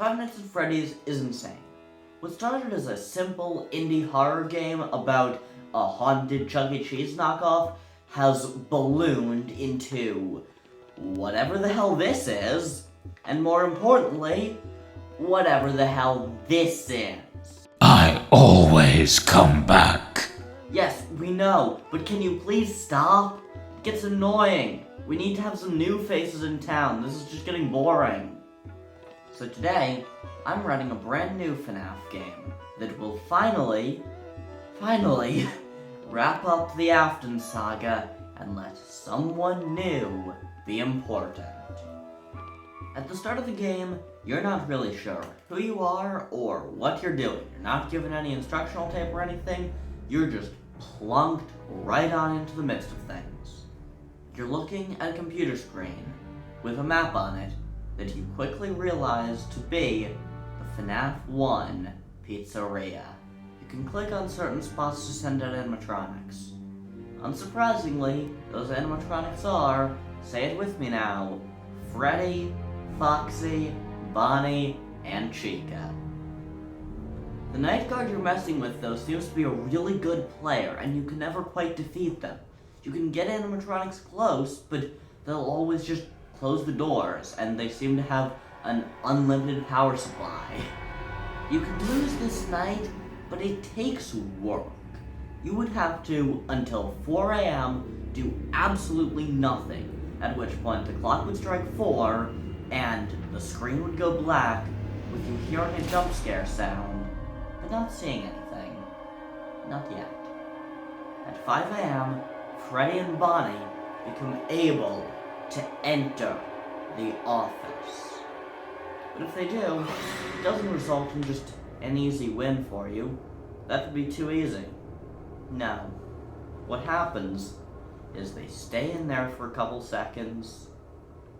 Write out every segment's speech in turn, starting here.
Five Nights at Freddy's is insane. What started as a simple indie horror game about a haunted Chuck E. Cheese knockoff has ballooned into whatever the hell this is, and more importantly, whatever the hell this is. I always come back. Yes, we know, but can you please stop? It gets annoying. We need to have some new faces in town. This is just getting boring. So today, I'm running a brand new FNAF game that will finally wrap up the Afton saga and let someone new be important. At the start of the game, you're not really sure who you are or what you're doing. You're not given any instructional tape or anything. You're just plunked right on into the midst of things. You're looking at a computer screen with a map on it that you quickly realize to be the FNAF 1 pizzeria. You can click on certain spots to send out animatronics. Unsurprisingly, those animatronics are, say it with me now, Freddy, Foxy, Bonnie, and Chica. The night guard you're messing with, though, seems to be a really good player, and you can never quite defeat them. You can get animatronics close, but they'll always just close the doors, and they seem to have an unlimited power supply. You can lose this night, but it takes work. You would have to, until 4 a.m., do absolutely nothing, at which point the clock would strike 4, and the screen would go black, with you hearing a jump scare sound, but not seeing anything. Not yet. At 5 a.m., Freddy and Bonnie become able to enter the office. But if they do, it doesn't result in just an easy win for you. That would be too easy. No. What happens is they stay in there for a couple seconds,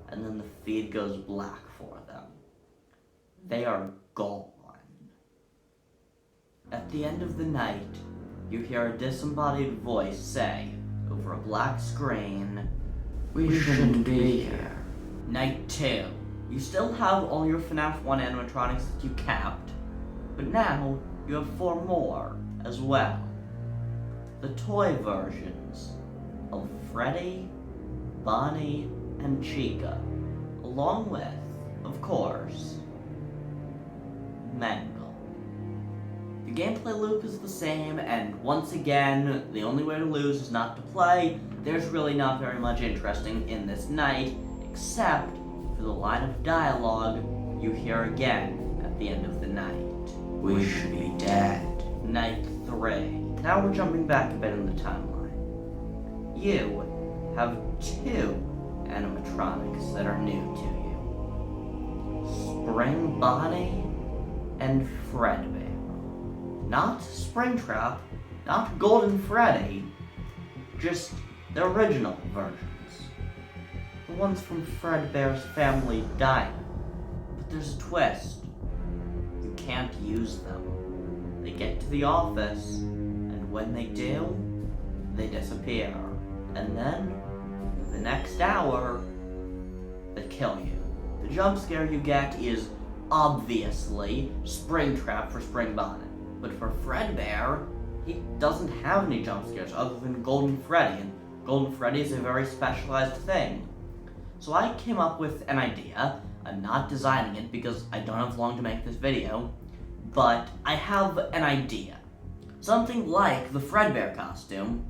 and then the feed goes black for them. They are gone. At the end of the night, you hear a disembodied voice say, over a black screen, "We shouldn't be here." Night 2. You still have all your FNAF 1 animatronics that you kept, but now you have 4 more as well. The toy versions of Freddy, Bonnie, and Chica, along with, of course, Nando. The gameplay loop is the same, and once again, the only way to lose is not to play. There's really not very much interesting in this night, except for the line of dialogue you hear again at the end of the night. "We should be dead." Night 3. Now we're jumping back a bit in the timeline. You have 2 animatronics that are new to you. Spring Bonnie and Freddy. Not Springtrap, not Golden Freddy, just the original versions. The ones from Fredbear's Family Diner. But there's a twist. You can't use them. They get to the office, and when they do, they disappear. And then, the next hour, they kill you. The jump scare you get is obviously Springtrap for Spring Bonnet. But for Fredbear, he doesn't have any jump scares other than Golden Freddy, and Golden Freddy is a very specialized thing. So I came up with an idea. I'm not designing it because I don't have long to make this video, but I have an idea. Something like the Fredbear costume,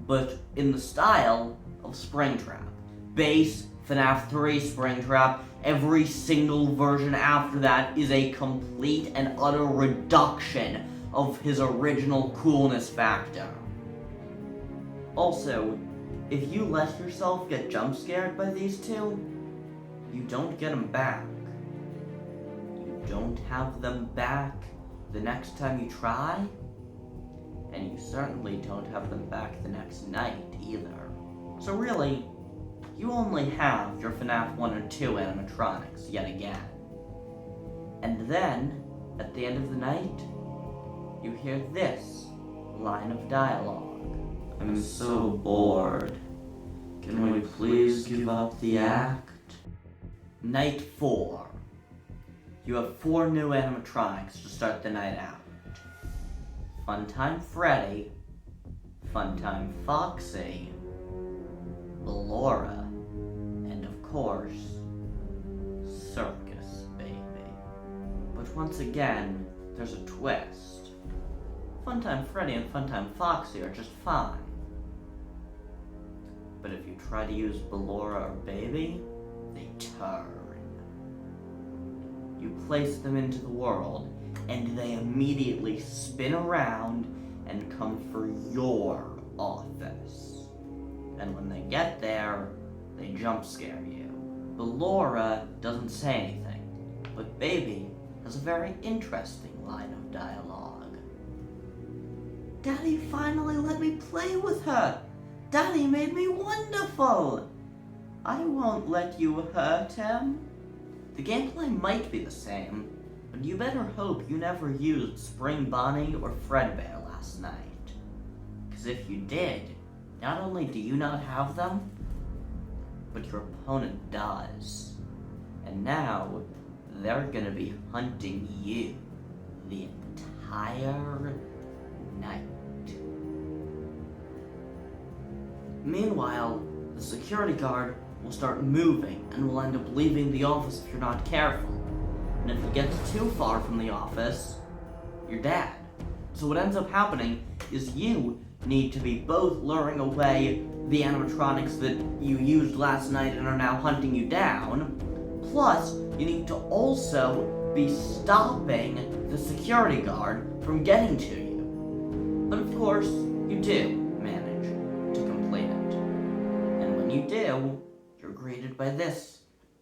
but in the style of Springtrap. Base FNAF 3 Springtrap. Every single version after that is a complete and utter reduction of his original coolness factor. Also, if you let yourself get jump scared by these two, you don't get them back. You don't have them back the next time you try, and you certainly don't have them back the next night either. So really, you only have your FNAF 1 or 2 animatronics yet again. And then, at the end of the night, you hear this line of dialogue. "I'm so bored. Can we please give up the act?" Night 4. you have 4 new animatronics to start the night out. Funtime Freddy, Funtime Foxy, Ballora, and of course, Circus Baby. But once again, there's a twist. Funtime Freddy and Funtime Foxy are just fine. But if you try to use Ballora or Baby, they turn. You place them into the world, and they immediately spin around and come for your office. And when they get there, they jump scare you. Ballora doesn't say anything, but Baby has a very interesting line of dialogue. Daddy finally let me play with her. Daddy made me wonderful. I won't let you hurt him. The gameplay might be the same, but you better hope you never used Spring Bonnie or Fredbear last night. Because if you did, not only do you not have them, but your opponent does. And now, they're gonna be hunting you the entire night. Meanwhile, the security guard will start moving and will end up leaving the office if you're not careful. And if you get too far from the office, you're dead. So what ends up happening is you need to be both luring away the animatronics that you used last night and are now hunting you down, plus you need to also be stopping the security guard from getting to you. But of course, you do manage to complete it. And when you do, you're greeted by this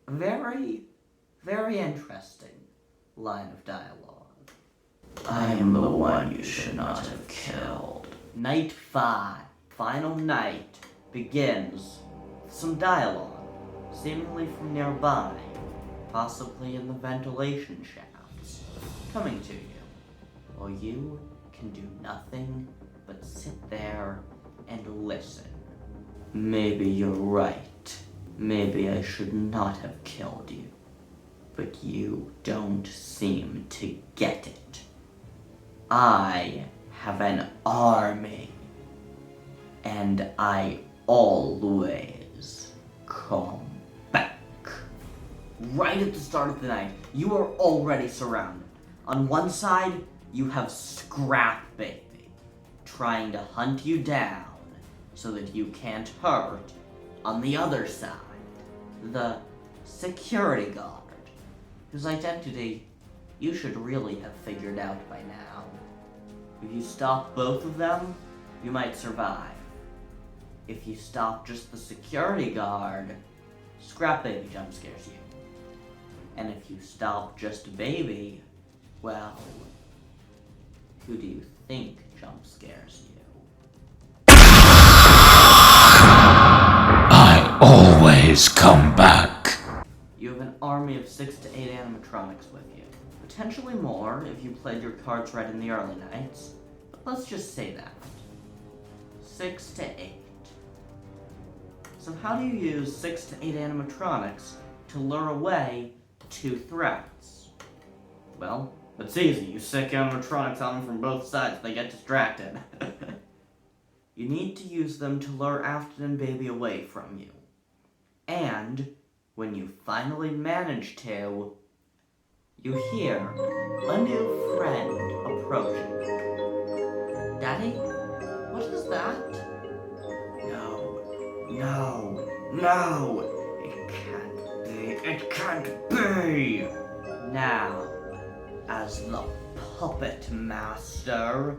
very, very interesting line of dialogue. I am the one you should not have killed. Night 5, final night, begins with some dialogue, seemingly from nearby, possibly in the ventilation shafts, coming to you, while you can do nothing but sit there and listen. Maybe you're right. Maybe I should not have killed you. But you don't seem to get it. I have an army. And I always come back. Right at the start of the night, you are already surrounded. On one side, you have Scrap Baby, trying to hunt you down so that you can't hurt. On the other side, the security guard, whose identity you should really have figured out by now. If you stop both of them, you might survive. If you stop just the security guard, Scrap Baby jump scares you. And if you stop just Baby, well, who do you think jump scares you? I always come back. You have an army of 6 to 8 animatronics with you. Potentially more if you played your cards right in the early nights, but let's just say that. 6 to 8. So how do you use 6 to 8 animatronics to lure away 2 threats? Well, it's easy. You stick animatronics on them from both sides, they get distracted. You need to use them to lure Afton and Baby away from you. And when you finally manage to, you hear a new friend approaching. Daddy? What is that? No, it can't be. Now, as the puppet master,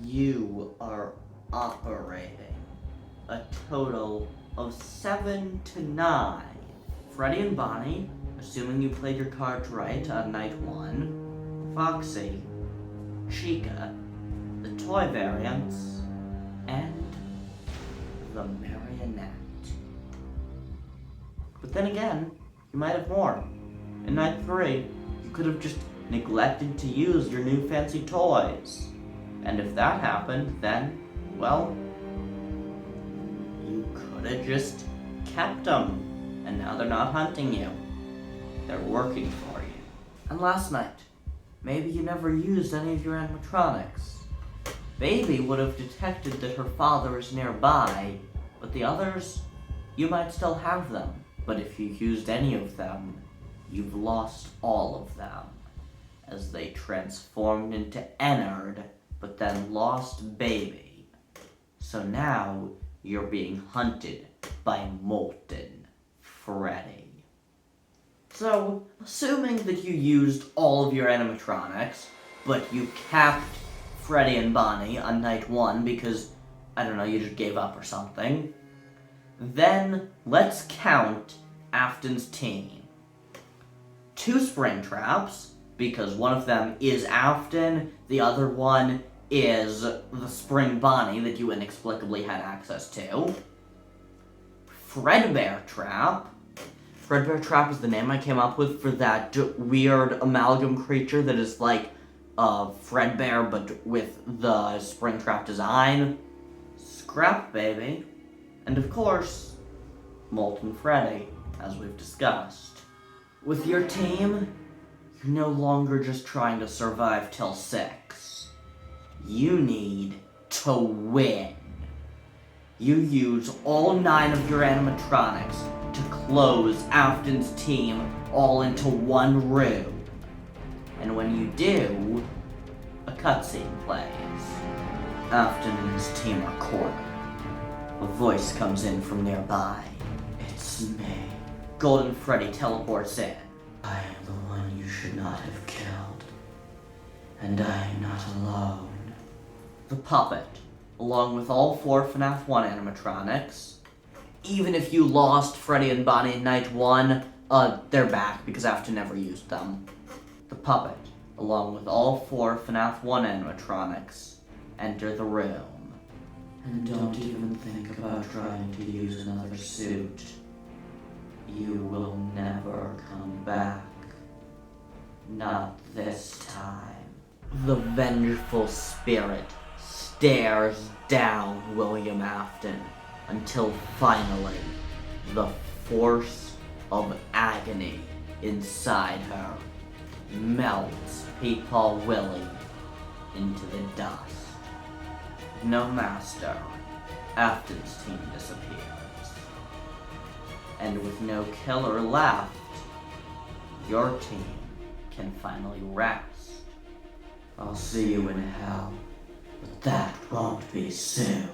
you are operating a total of 7 to 9. Freddy and Bonnie, assuming you played your cards right on night 1, Foxy, Chica, the toy variants, and the marionette. But then again, you might have more. In night 3, you could have just neglected to use your new fancy toys. And if that happened, then, well, you could have just kept them. And now they're not hunting you. They're working for you. And last night, maybe you never used any of your animatronics. Baby would have detected that her father is nearby, but the others, you might still have them. But if you used any of them, you've lost all of them, as they transformed into Ennard, but then lost Baby. So now, you're being hunted by Molten Freddy. So, assuming that you used all of your animatronics, but you capped Freddy and Bonnie on night 1 because, I don't know, you just gave up or something, then let's count Afton's team. 2 Springtraps, because one of them is Afton, the other one is the Spring Bonnie that you inexplicably had access to. Fredbear Trap. Fredbear Trap is the name I came up with for that weird amalgam creature that is like Fredbear but with the Springtrap design. Scrap Baby. And of course, Molten Freddy, as we've discussed. With your team, you're no longer just trying to survive till 6. You need to win. You use all 9 of your animatronics to close Afton's team all into one room. And when you do, a cutscene plays. Afton and his team are cornered. A voice comes in from nearby. It's me. Golden Freddy teleports in. I am the one you should not have killed. And I am not alone. The puppet, along with all 4 FNAF 1 animatronics. Even if you lost Freddy and Bonnie in night 1, they're back because Afton never used them. The puppet, along with all 4 FNAF 1 animatronics, enter the room. And don't even think about trying to use another suit. You will never come back. Not this time. The vengeful spirit stares down William Afton until finally the force of agony inside her melts Pete Paul Willie into the dust. No master, Afton's team disappears. And with no killer left, your team can finally rest. I'll see you in hell, but that won't be soon.